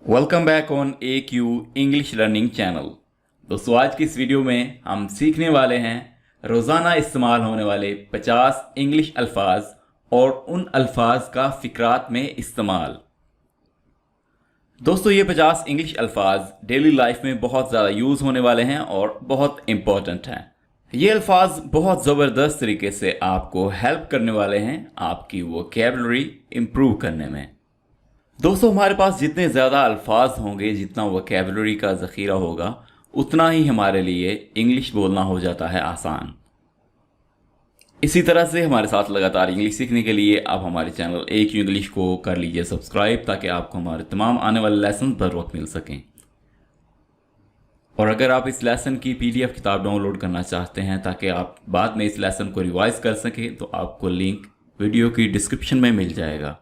Welcome back on AQ English learning channel. दोस्तों, आज की इस वीडियो में हम सीखने वाले हैं रोज़ाना इस्तेमाल होने वाले 50 इंग्लिश अल्फाज और उन अल्फाज का फ़िक्रात में इस्तेमाल। दोस्तों, ये 50 इंग्लिश अल्फाज डेली लाइफ में बहुत ज़्यादा यूज़ होने वाले हैं और बहुत इम्पॉर्टेंट हैं। ये अल्फाज बहुत ज़बरदस्त तरीके से आपको हेल्प करने वाले हैं आपकी वोकैबुलरी इम्प्रूव करने में। दोस्तों, हमारे पास जितने ज़्यादा अल्फाज होंगे, जितना वोकैबुलरी का ज़ख़ीरा होगा, उतना ही हमारे लिए इंग्लिश बोलना हो जाता है आसान। इसी तरह से हमारे साथ लगातार इंग्लिश सीखने के लिए आप हमारे चैनल AQ इंग्लिश को कर लीजिए सब्सक्राइब, ताकि आपको हमारे तमाम आने वाले लेसन बर वक्त मिल सकें। और अगर आप इस लेसन की PDF किताब डाउनलोड करना चाहते हैं ताकि आप बाद में इस लेसन को रिवाइज कर सकें, तो आपको लिंक वीडियो की डिस्क्रिप्शन में मिल जाएगा।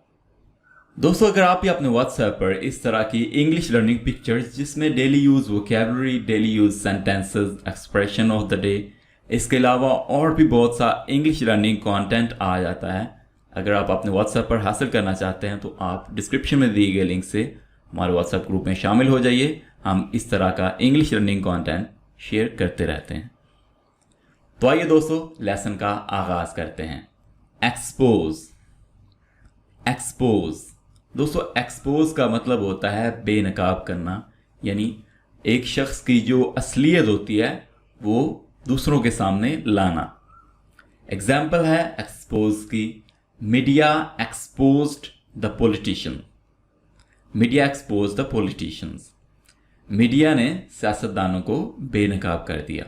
दोस्तों, अगर आप भी अपने WhatsApp पर इस तरह की इंग्लिश लर्निंग पिक्चर्स जिसमें daily use vocabulary, daily use sentences, expression of the day, इसके अलावा और भी बहुत सा इंग्लिश लर्निंग कंटेंट आ जाता है, अगर आप अपने WhatsApp पर हासिल करना चाहते हैं तो आप डिस्क्रिप्शन में दिए गए लिंक से हमारे WhatsApp ग्रुप में शामिल हो जाइए। हम इस तरह का इंग्लिश लर्निंग कंटेंट शेयर करते रहते हैं। तो आइए दोस्तों, लेसन का आगाज़ करते हैं। एक्सपोज। एक्सपोज दोस्तों, एक्सपोज का मतलब होता है बेनकाब करना, यानी एक शख्स की जो असलियत होती है वो दूसरों के सामने लाना। एग्जाम्पल है एक्सपोज की, media exposed the politician. Media expose the politicians. Media ने सियासतदानों को बेनकाब कर दिया।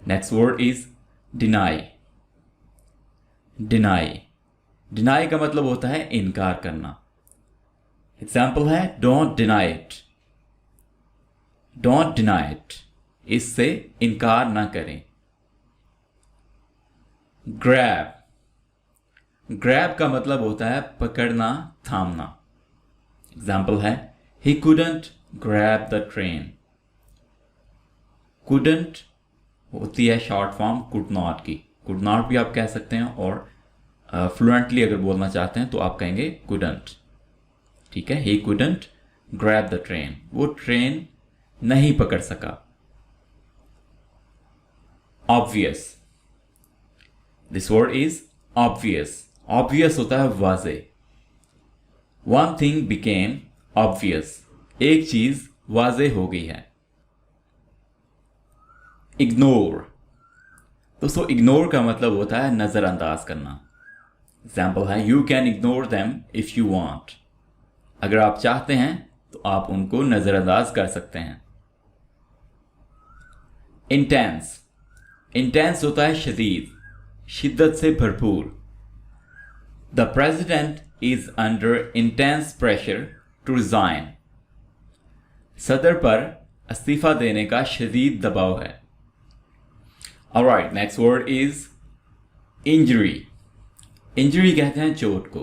Next word is deny. Deny. Deny का मतलब होता है इनकार करना। एग्जाम्पल है don't deny it. Don't deny it, इससे इनकार ना करें। ग्रैब। ग्रैब का मतलब होता है पकड़ना, थामना। एग्जाम्पल है he couldn't grab the train. Couldn't होती है शॉर्ट फॉर्म कुड नॉट की। कुड नॉट भी आप कह सकते हैं, और फ्लुएंटली अगर बोलना चाहते हैं तो आप कहेंगे कुडंट। ठीक है, he couldn't grab the train, वो ट्रेन नहीं पकड़ सका। Obvious. This word is obvious. Obvious होता है वाजे। वन थिंग बिकेम ऑब्वियस, एक चीज वाजे हो गई है। इग्नोर। दोस्तों, इग्नोर का मतलब होता है नजरअंदाज करना। एग्जाम्पल है you can ignore them if you want. अगर आप चाहते हैं तो आप उनको नजरअंदाज कर सकते हैं। इंटेंस। इंटेंस होता है शदीद, शिद्दत से भरपूर। The president is under intense pressure to resign. सदर पर इस्तीफा देने का शदीद दबाव है। Alright, next word is injury. Injury कहते हैं चोट को।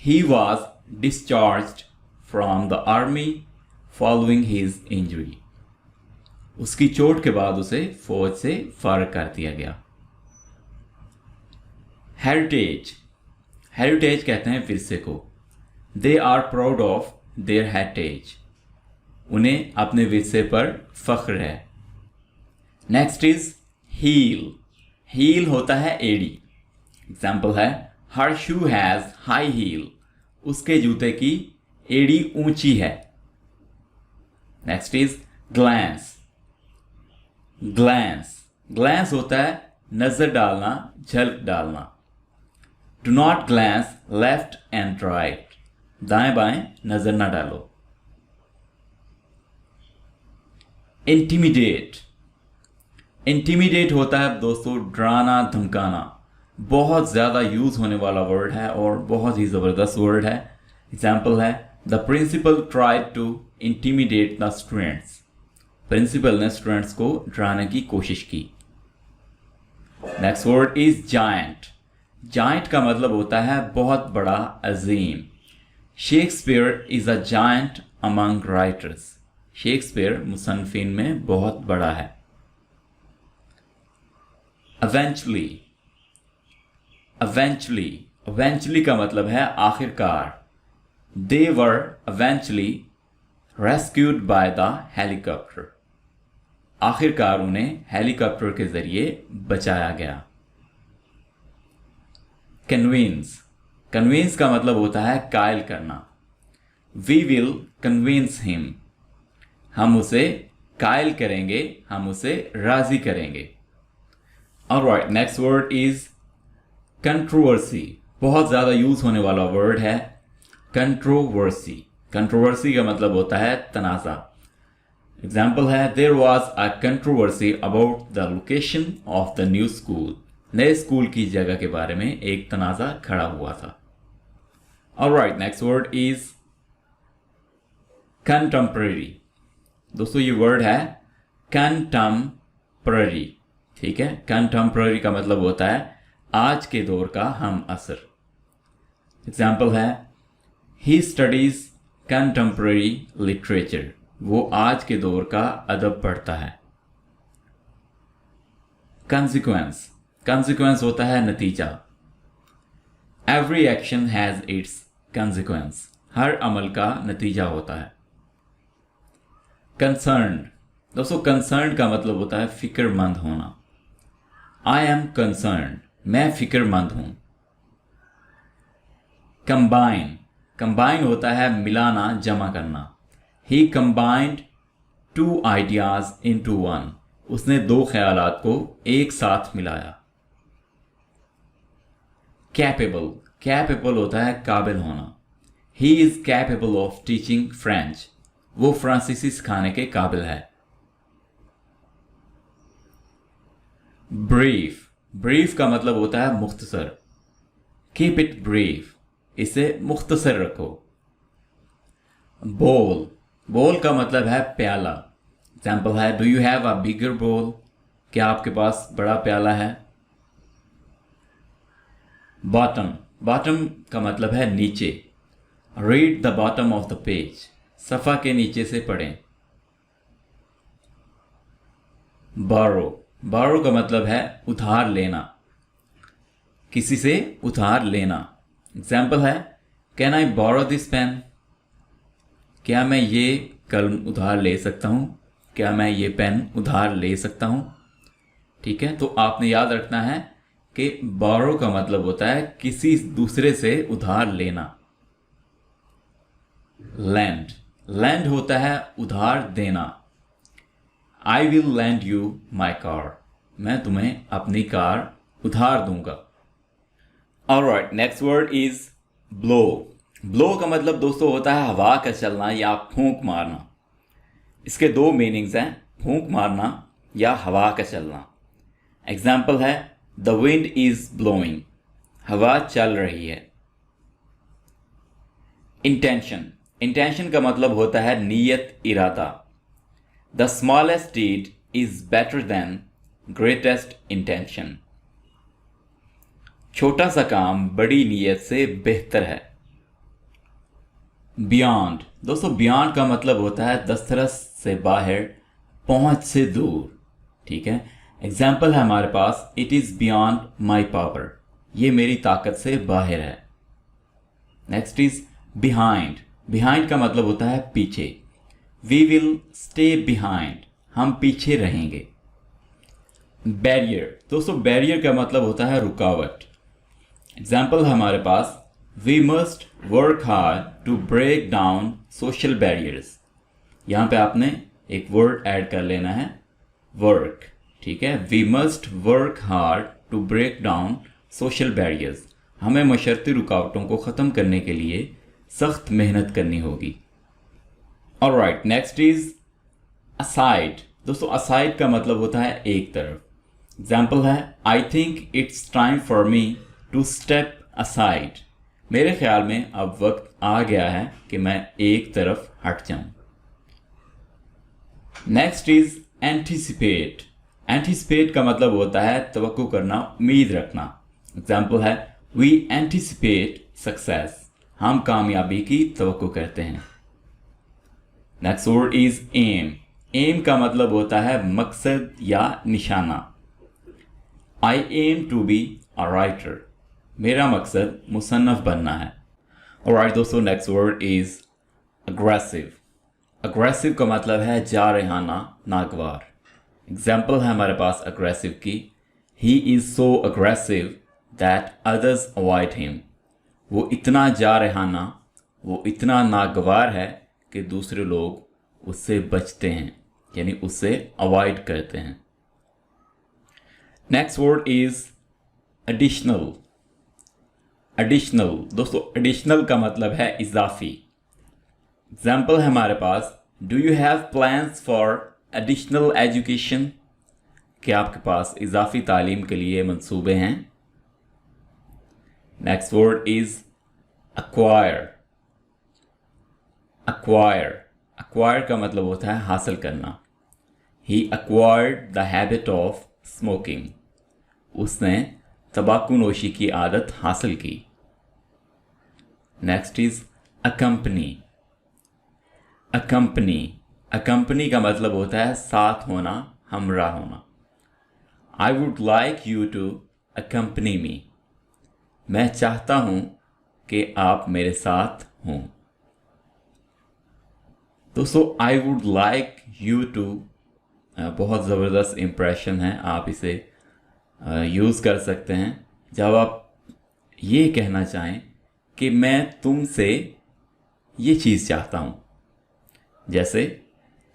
He was discharged from the army following his injury. उसकी चोट के बाद उसे फौज से फारिग कर दिया गया। हेरिटेज। हेरिटेज कहते हैं विरसे को। They are proud of their heritage. उन्हें अपने विरसे पर फख्र है। Next is heal. हील होता है एड़ी। एग्जाम्पल है her shoe has high heel. उसके जूते की एड़ी ऊंची है। Next is glance. Glance. Glance होता है नजर डालना, झलक डालना। Do not glance left and right. दाएं बाएं नजर ना डालो। इंटिमिडेट। इंटिमिडेट होता है दोस्तों डराना, धमकाना। बहुत ज़्यादा यूज़ होने वाला वर्ड है और बहुत ही ज़बरदस्त वर्ड है। एग्जाम्पल है the principal tried to intimidate the students. Principal ने स्टूडेंट्स को डराने की कोशिश की। Next word is giant. Giant का मतलब होता है बहुत बड़ा, अजीम। Shakespeare is a giant among writers. Shakespeare मुसन्निफीन में बहुत बड़ा है। eventually। eventually का मतलब है आखिरकार। दे वर eventually rescued by the helicopter. आखिरकार उन्हें हेलीकॉप्टर के जरिए बचाया गया। कन्विंस, कन्विंस का मतलब होता है कायल करना। वी विल कन्विंस हिम, हम उसे कायल करेंगे, हम उसे राजी करेंगे। Alright, next word is controversy. बहुत ज्यादा यूज होने वाला वर्ड है कंट्रोवर्सी। कंट्रोवर्सी का मतलब होता है तनाज़ा। एग्जाम्पल है, there was a controversy about the location of the new school. नए स्कूल की जगह के बारे में एक तनाज़ा खड़ा हुआ था। Alright, next word is contemporary. दोस्तों ये वर्ड है कंटेम्पररी, ठीक है। कंटेम्पररी का मतलब होता है आज के दौर का हम असर। एग्जाम्पल है, ही स्टडीज कंटेम्पररी लिटरेचर, वो आज के दौर का अदब पढ़ता है। कंसिक्वेंस, कंसिक्वेंस होता है नतीजा। Every action has its consequence, हर अमल का नतीजा होता है। कंसर्न्ड, दोस्तों कंसर्न्ड का मतलब होता है फिक्रमंद होना। आई एम कंसर्न्ड, मैं फिक्रमंद हूं। कंबाइन, कंबाइन होता है मिलाना, जमा करना। He combined two ideas into one, उसने दो ख्यालात को एक साथ मिलाया। कैपेबल, कैपेबल होता है काबिल होना। He is capable of teaching French, वो फ्रांसीसी सिखाने के काबिल है। ब्रीफ, ब्रीफ का मतलब होता है मुख्तसर। कीप इट ब्रीफ, इसे मुख्तसर रखो। बोल, बोल का मतलब है प्याला। एग्जाम्पल है, डू यू हैव अ बिगर बोल, क्या आपके पास बड़ा प्याला है। बॉटम, बॉटम का मतलब है नीचे। Read the bottom of the page, सफ़ा के नीचे से पढ़ें। बारो, बारो का मतलब है उधार लेना, किसी से उधार लेना। एग्जाम्पल है, can I borrow this pen, क्या मैं ये कलम उधार ले सकता हूँ, क्या मैं ये पेन उधार ले सकता हूँ। ठीक है, तो आपने याद रखना है कि बोरो का मतलब होता है किसी दूसरे से उधार लेना। लैंड, लैंड होता है उधार देना। I will land you my car, मैं तुम्हें अपनी कार उधार दूंगा। Alright, next word is blow. Blow का मतलब दोस्तों होता है हवा का चलना या फूंक मारना। इसके दो मीनिंग्स हैं, फूंक मारना या हवा का चलना। एग्जाम्पल है, द विंड इज ब्लोइंग, हवा चल रही है। इंटेंशन, इंटेंशन का मतलब होता है नीयत, इरादा। The smallest deed is better than greatest intention, छोटा सा काम बड़ी नीयत से बेहतर है। बियॉन्ड, दोस्तों बियॉन्ड का मतलब होता है दस्तरस से बाहर, पहुंच से दूर। ठीक है, एग्जाम्पल है हमारे पास, it is beyond my power, ये मेरी ताकत से बाहर है। नेक्स्ट इज बिहाइंड, बिहाइंड का मतलब होता है पीछे। वी विल स्टे बिहाइंड, हम पीछे रहेंगे। बैरियर, दोस्तों बैरियर का मतलब होता है रुकावट। एग्जाम्पल है हमारे पास, we must work hard to break down social barriers. यहाँ पे आपने एक वर्ड ऐड कर लेना है, वर्क। ठीक है, we must work hard to break down social barriers, हमें मशर्ती रुकावटों को ख़त्म करने के लिए सख्त मेहनत करनी होगी। Alright, next is aside. दोस्तों असाइड का मतलब होता है एक तरफ। एग्जाम्पल है, I think it's time for me to step aside, मेरे ख्याल में अब वक्त आ गया है कि मैं एक तरफ हट जाऊं। Next is anticipate. एंटीसिपेट का मतलब होता है तवक्को करना, उम्मीद रखना। एग्जाम्पल है, वी एंटीसिपेट सक्सेस, हम कामयाबी की तवक्को करते हैं। Next word is aim. Aim का मतलब होता है मकसद या निशाना। I aim to be a writer, मेरा मकसद मुसन्नफ बनना है। ऑलराइट दोस्तों, next word is aggressive. Aggressive का मतलब है जारहाना, नागवार। एग्जाम्पल है हमारे पास अग्रेसिव की, he is so aggressive that others avoid him. वो इतना जारहाना, वो इतना नागवार है कि दूसरे लोग उससे बचते हैं, यानी उससे अवॉइड करते हैं। Next word is additional. Additional दोस्तों, एडिशनल का मतलब है इजाफी। एग्जाम्पल है हमारे पास, do you have plans for additional education? क्या आपके पास इजाफी तालीम के लिए मंसूबे हैं? Next word is acquire। acquire का मतलब होता है हासिल करना। He acquired the habit of smoking। उसने तंबाकू नोशी की आदत हासिल की। Next is accompany। accompany का मतलब होता है साथ होना, हमरा होना। I would like you to accompany me। मैं चाहता हूं कि आप मेरे साथ हों। दोस्तों, I would like you to बहुत ज़बरदस्त इम्प्रेशन है, आप इसे यूज़ कर सकते हैं जब आप ये कहना चाहें कि मैं तुमसे ये चीज़ चाहता हूँ। जैसे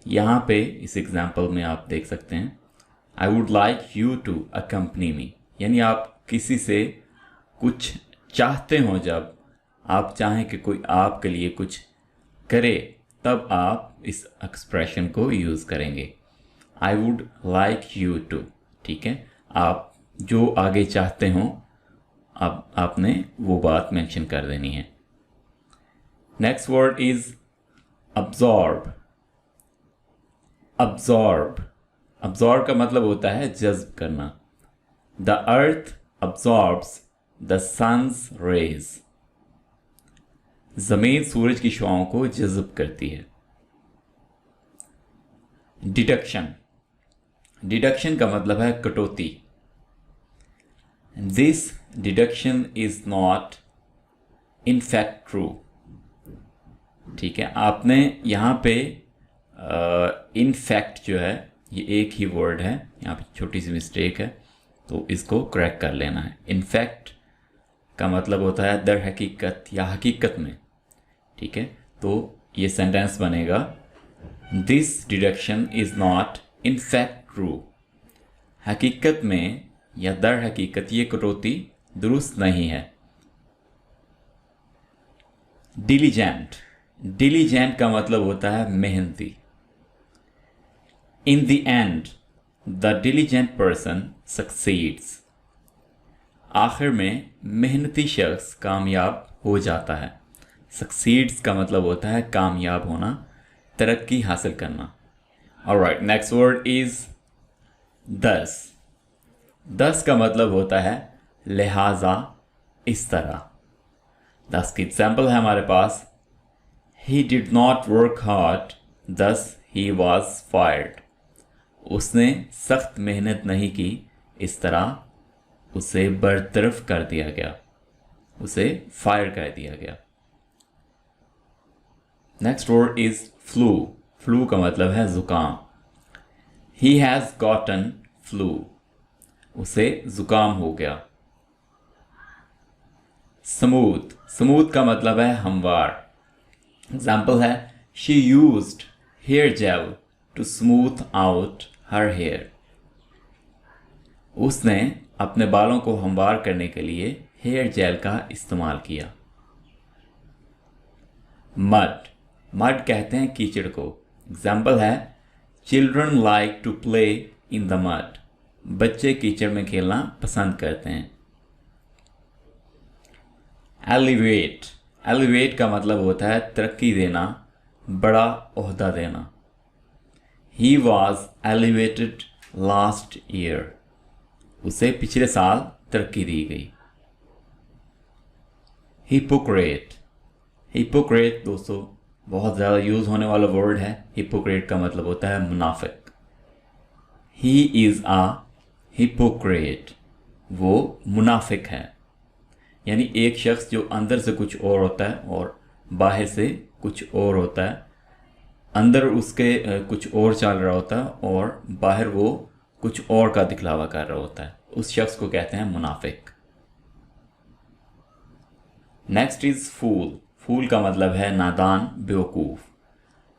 यहाँ पे इस एग्जाम्पल में आप देख सकते हैं, I would like you to accompany me, यानी आप किसी से कुछ चाहते हो, जब आप चाहें कि कोई आपके लिए कुछ करे तब आप इस एक्सप्रेशन को यूज़ करेंगे, I would like you to. ठीक है, आप जो आगे चाहते हो अब आपने वो बात मेंशन कर देनी है। Next word is absorb. Absorb का मतलब होता है जज्ब करना। The earth absorbs the sun's rays. जमीन सूरज की शुआओं को जज्ब करती है। डिडक्शन का मतलब है कटौती। This deduction is not in fact true. ठीक है, आपने यहाँ पे इन फैक्ट जो है ये एक ही वर्ड है, यहाँ पे छोटी सी मिस्टेक है तो इसको करेक्ट कर लेना है। इन फैक्ट का मतलब होता है दर हकीकत या हकीकत में। ठीक है, तो ये सेंटेंस बनेगा, this deduction is not in fact true. हकीकत में या दर हकीकत ये कटौती दुरुस्त नहीं है। डिलीजेंट का मतलब होता है मेहनती। In the end the diligent person succeeds. आखिर में मेहनती शख्स कामयाब हो जाता है। सक्सीड्स का मतलब होता है कामयाब होना, तरक्की हासिल करना। ऑलराइट, नेक्स्ट वर्ड इज दस का मतलब होता है लिहाजा, इस तरह। दस की एग्जाम्पल है हमारे पास, he did not work hard thus he was fired. उसने सख्त मेहनत नहीं की, इस तरह उसे बरतरफ कर दिया गया, उसे फायर कर दिया गया। नेक्स्ट वर्ड इज फ्लू का मतलब है जुकाम। ही हैज गॉटन फ्लू, उसे जुकाम हो गया। स्मूथ का मतलब है हमवार। एग्जाम्पल है, she used hair gel to smooth out her hair. उसने अपने बालों को हमवार करने के लिए हेयर जेल का इस्तेमाल किया। मड कहते हैं कीचड़ को। एग्जाम्पल है, children like to play in the mud. बच्चे कीचड़ में खेलना पसंद करते हैं। एलिवेट का मतलब होता है तरक्की देना, बड़ा ओहदा देना। He was elevated last year, उसे पिछले साल तरक्की दी गई। हिपोक्रेट दोस्तों बहुत ज़्यादा यूज़ होने वाला वर्ड है। हिपोक्रेट का मतलब होता है मुनाफिक। ही इज़ आ हिपोक्रेट, वो मुनाफिक है। यानी एक शख्स जो अंदर से कुछ और होता है और बाहर से कुछ और होता है, अंदर उसके कुछ और चल रहा होता है और बाहर वो कुछ और का दिखलावा कर रहा होता है, उस शख्स को कहते हैं मुनाफिक। Next is full. फूल का मतलब है नादान, बेवकूफ़।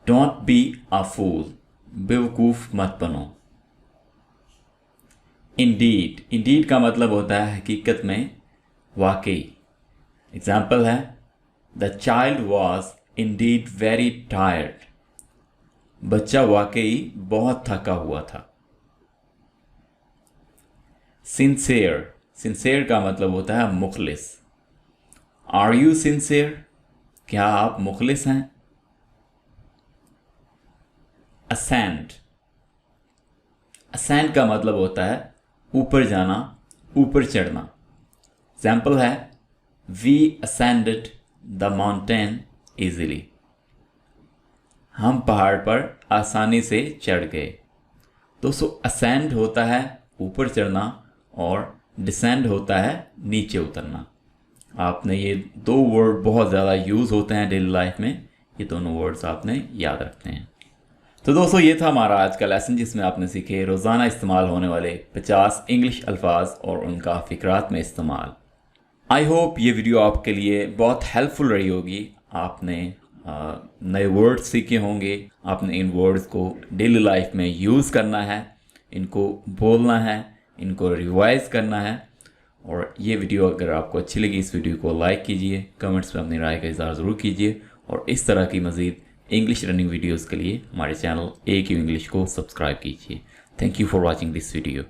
डोंट बी अ फूल, बेवकूफ़ मत बनो। इंडीड। इंडीड का मतलब होता है हकीकत में, वाकई। एग्जाम्पल है the child was Indeed very tired, बच्चा वाकई बहुत थका हुआ था। सिंसेयर। सिंसेयर का मतलब होता है मुखलिस। आर यू सिंसेयर, क्या आप मुखलिस हैं। असेंड। असेंड का मतलब होता है ऊपर जाना, ऊपर चढ़ना। एग्जाम्पल है we ascended the mountain easily, हम पहाड़ पर आसानी से चढ़ गए। दोस्तों असेंड होता है ऊपर चढ़ना और डिसेंड होता है नीचे उतरना। आपने ये दो वर्ड बहुत ज़्यादा यूज़ होते हैं डेली लाइफ में, ये दोनों वर्ड्स आपने याद रखते हैं। तो दोस्तों ये था हमारा आज का लेसन जिसमें आपने सीखे रोज़ाना इस्तेमाल होने वाले 50 इंग्लिश अल्फाज और उनका फ़िक्रात में इस्तेमाल। आई होप ये वीडियो आपके लिए बहुत हेल्पफुल रही होगी। आपने नए वर्ड्स सीखे होंगे, आपने इन वर्ड्स को डेली लाइफ में यूज़ करना है, इनको बोलना है, इनको रिवाइज करना है। और ये वीडियो अगर आपको अच्छी लगी, इस वीडियो को लाइक कीजिए, कमेंट्स में अपनी राय का इज़हार ज़रूर कीजिए और इस तरह की मज़ीद इंग्लिश रनिंग वीडियोज़ के लिए हमारे चैनल AQ इंग्लिश को सब्सक्राइब कीजिए। Thank you for watching this video.